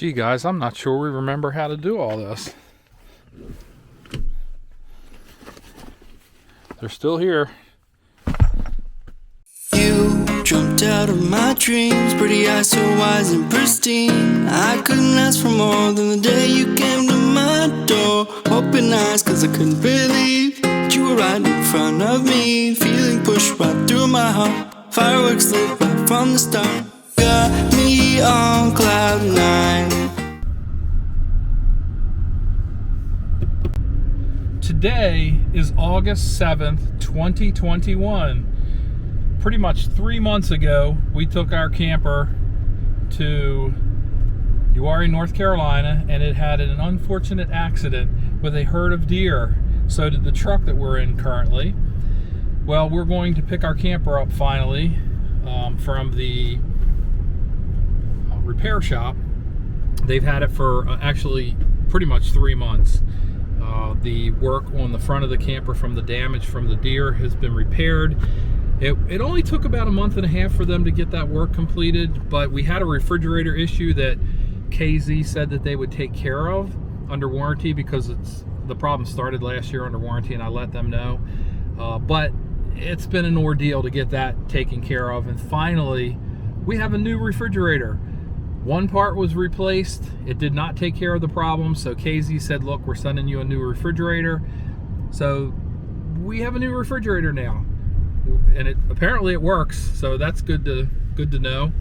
Gee guys, I'm not sure we remember how to do all this. They're still here. You jumped out of my dreams, pretty eyes so wise and pristine. I couldn't ask for more than the day you came to my door. Open eyes cause I couldn't believe that you were right in front of me. Feeling pushed right through my heart, fireworks lit right from the start. Got me on cloud nine. Today is August 7th, 2021. Pretty much 3 months ago, we took our camper to Uwharrie, North Carolina, and it had an unfortunate accident with a herd of deer. So did the truck that we're in currently. Well, we're going to pick our camper up finally from the repair shop. They've had it for actually pretty much 3 months. The work on the front of the camper from the damage from the deer has been repaired. It only took about a month and a half for them to get that work completed, but we had a refrigerator issue that KZ said that they would take care of under warranty because the problem started last year under warranty, and I let them know. But it's been an ordeal to get that taken care of, and finally we have a new refrigerator. One part was replaced. It did not take care of the problem, so KZ said, look, we're sending you a new refrigerator. So we have a new refrigerator now, and apparently it works, so that's good to know.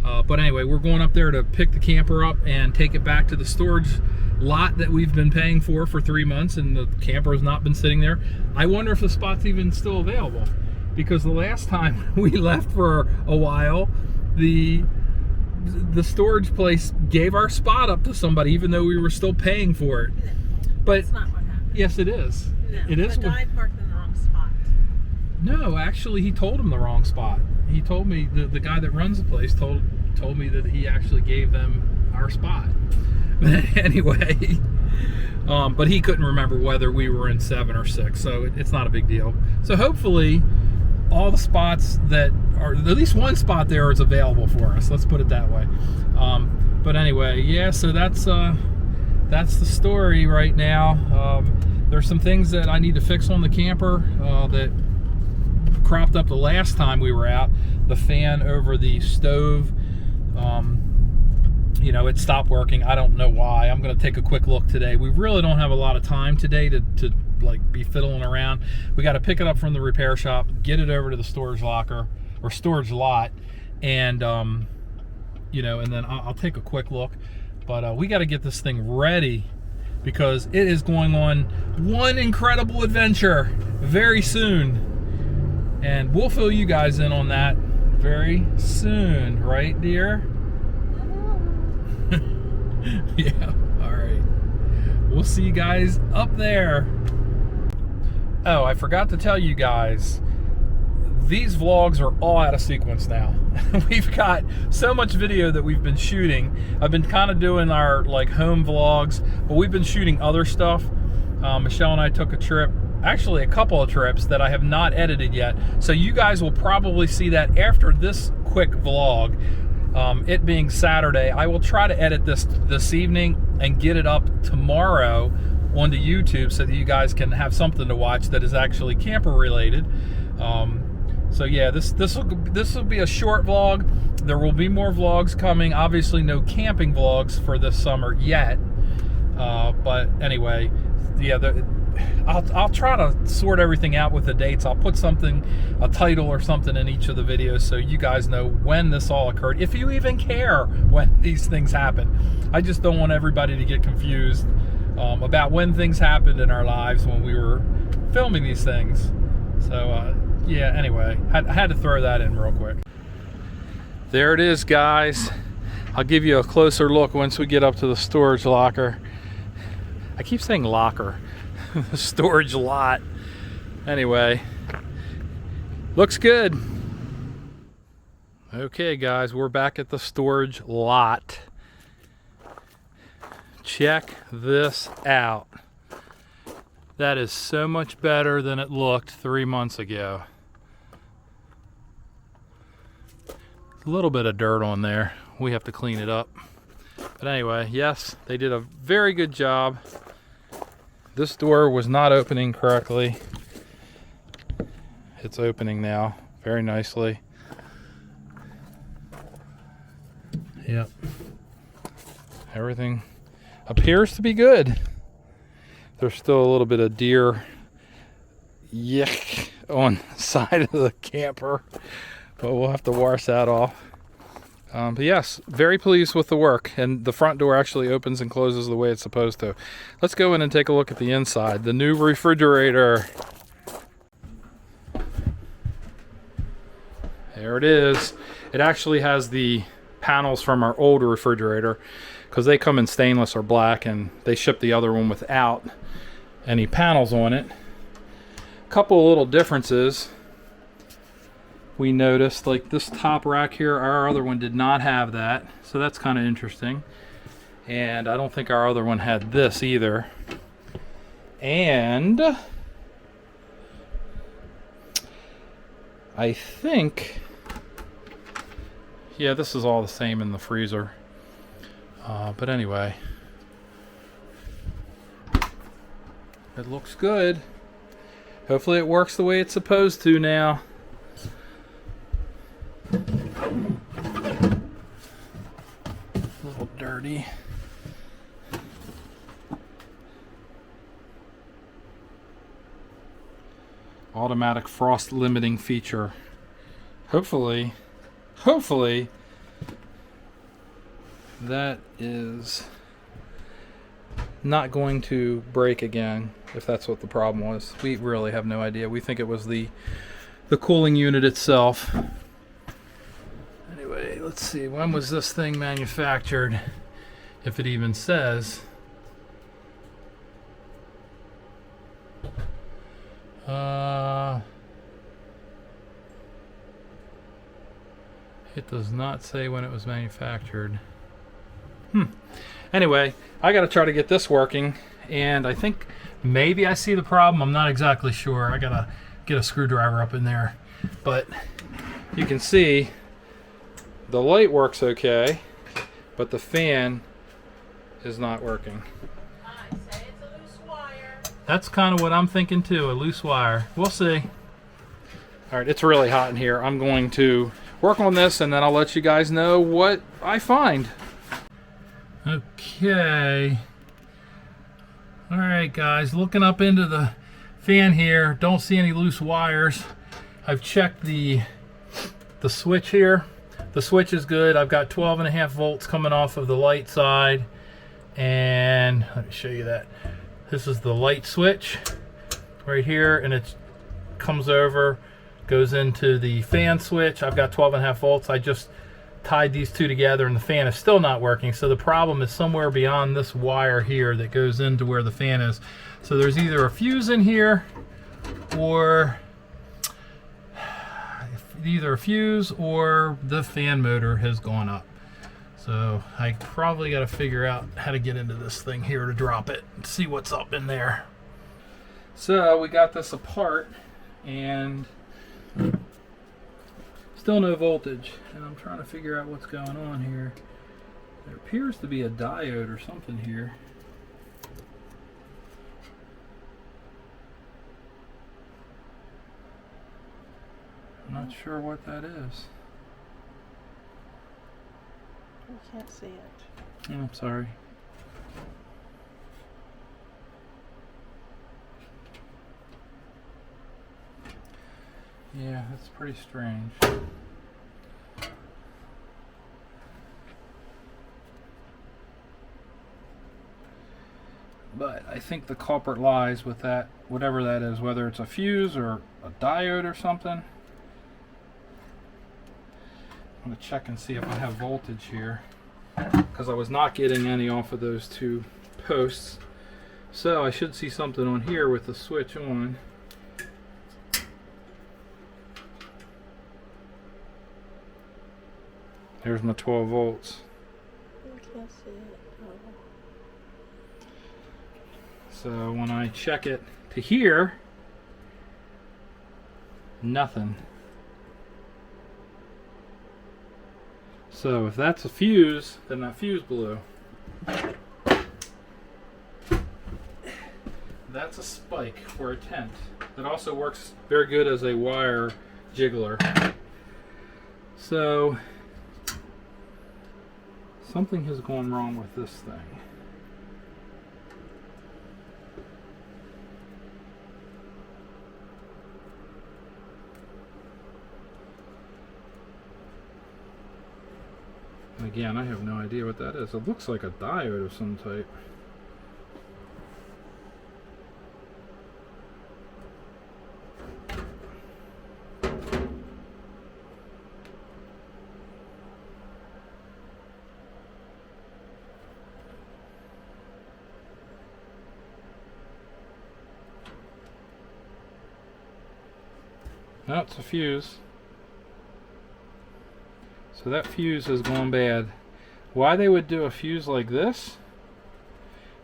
But anyway, we're going up there to pick the camper up and take it back to the storage lot that we've been paying for 3 months, and the camper has not been sitting there. I wonder if the spot's even still available, because the last time we left for a while, the storage place gave our spot up to somebody, even though we were still paying for it. But that's not what happened. Yes, it is. No, it is. The guy parked in the wrong spot. No, actually, he told him the wrong spot. He told me, the guy that runs the place told me that he actually gave them our spot. Anyway, but he couldn't remember whether we were in 7 or 6, so it's not a big deal. So hopefully all the spots that are, at least one spot there is available for us, let's put it that way. But anyway, yeah, so that's the story right now. There's some things that I need to fix on the camper that cropped up the last time we were out. The fan over the stove, you know, it stopped working. I don't know why. I'm going to take a quick look today. We really don't have a lot of time today to like be fiddling around. We got to pick it up from the repair shop, get it over to the storage locker or storage lot, and you know, and then I'll take a quick look. But we got to get this thing ready because it is going on one incredible adventure very soon, and we'll fill you guys in on that very soon, right, dear? Yeah, all right. We'll see you guys up there. Oh, I forgot to tell you guys, these vlogs are all out of sequence now. We've got so much video that we've been shooting. I've been kind of doing our like home vlogs, but we've been shooting other stuff. Michelle and I took a trip, actually a couple of trips that I have not edited yet. So you guys will probably see that after this quick vlog. It being Saturday, I will try to edit this evening and get it up tomorrow onto YouTube so that you guys can have something to watch that is actually camper related. So yeah, this will be a short vlog. There will be more vlogs coming. Obviously no camping vlogs for this summer yet. But anyway, yeah, I'll try to sort everything out with the dates. I'll put a title or something in each of the videos so you guys know when this all occurred, if you even care when these things happen. I just don't want everybody to get confused about when things happened in our lives when we were filming these things. So yeah, anyway, I had to throw that in real quick. There it is, guys. I'll give you a closer look once we get up to the storage locker. I keep saying locker. The storage lot. Anyway, looks good. Okay guys, we're back at the storage lot. Check this out. That is so much better than it looked 3 months ago. A little bit of dirt on there. We have to clean it up. But anyway, yes, they did a very good job. This door was not opening correctly. It's opening now very nicely. Yep. Everything appears to be good. There's still a little bit of deer yuck on the side of the camper, but we'll have to wash that off. But yes, very pleased with the work, and the front door actually opens and closes the way it's supposed to. Let's go in and take a look at the inside. The new refrigerator. There it is. It actually has the panels from our old refrigerator, because they come in stainless or black, and they ship the other one without any panels on it. A couple of little differences we noticed, like this top rack here, our other one did not have that, so that's kind of interesting. And I don't think our other one had this either. And I think, yeah, this is all the same in the freezer. But anyway, it looks good. Hopefully it works the way it's supposed to now. A little dirty. Automatic frost limiting feature. Hopefully that is not going to break again, if that's what the problem was. We really have no idea. We think it was the cooling unit itself. Anyway, let's see, when was this thing manufactured, if it even says. It does not say when it was manufactured. Anyway, I gotta try to get this working, and I think maybe I see the problem. I'm not exactly sure. I gotta get a screwdriver up in there, but you can see the light works okay, but the fan is not working. I say it's a loose wire. That's kind of what I'm thinking too, a loose wire. We'll see. All right, it's really hot in here. I'm going to work on this, and then I'll let you guys know what I find. Okay. All right, guys, looking up into the fan here, don't see any loose wires. I've checked the switch here. The switch is good. I've got 12.5 volts coming off of the light side, and let me show you that. This is the light switch right here, and it comes over, goes into the fan switch. I've got 12.5 volts. I just tied these two together, and the fan is still not working. So the problem is somewhere beyond this wire here that goes into where the fan is. So there's either a fuse in here, or either a fuse, or the fan motor has gone up. So I probably got to figure out how to get into this thing here to drop it and see what's up in there. So we got this apart, and still no voltage, and I'm trying to figure out what's going on here. There appears to be a diode or something here. I'm not sure what that is. We can't see it. Oh, I'm sorry. Yeah, that's pretty strange. But I think the culprit lies with that, whatever that is, whether it's a fuse or a diode or something. I'm going to check and see if I have voltage here, because I was not getting any off of those two posts. So I should see something on here with the switch on. There's my 12 volts. We can't see it. Oh. So when I check it to here, nothing. So if that's a fuse, then that fuse blew. That's a spike for a tent. It also works very good as a wire jiggler. So something has gone wrong with this thing. And again, I have no idea what that is. It looks like a diode of some type. No, it's a fuse. So that fuse has gone bad. Why they would do a fuse like this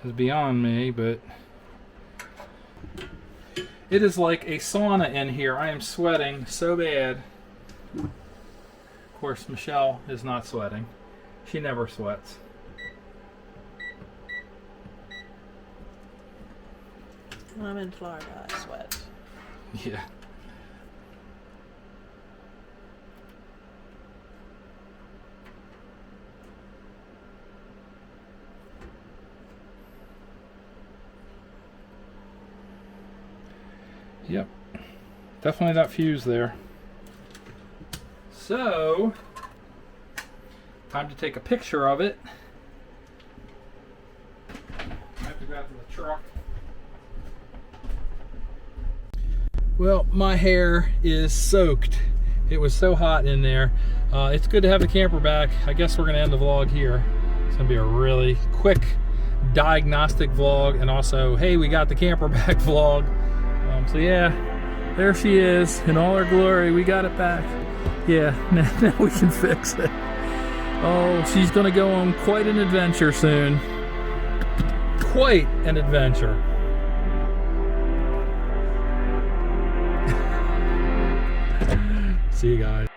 is beyond me, but it is like a sauna in here. I am sweating so bad. Of course, Michelle is not sweating. She never sweats. When I'm in Florida, I sweat. Yeah. Yep, definitely that fuse there. So, time to take a picture of it. I have to go out to the truck. Well, my hair is soaked. It was so hot in there. It's good to have the camper back. I guess we're going to end the vlog here. It's going to be a really quick diagnostic vlog, and also, hey, we got the camper back vlog. So yeah, there she is in all her glory. We got it back. Yeah, now we can fix it. Oh, she's going to go on quite an adventure soon. Quite an adventure. See you guys.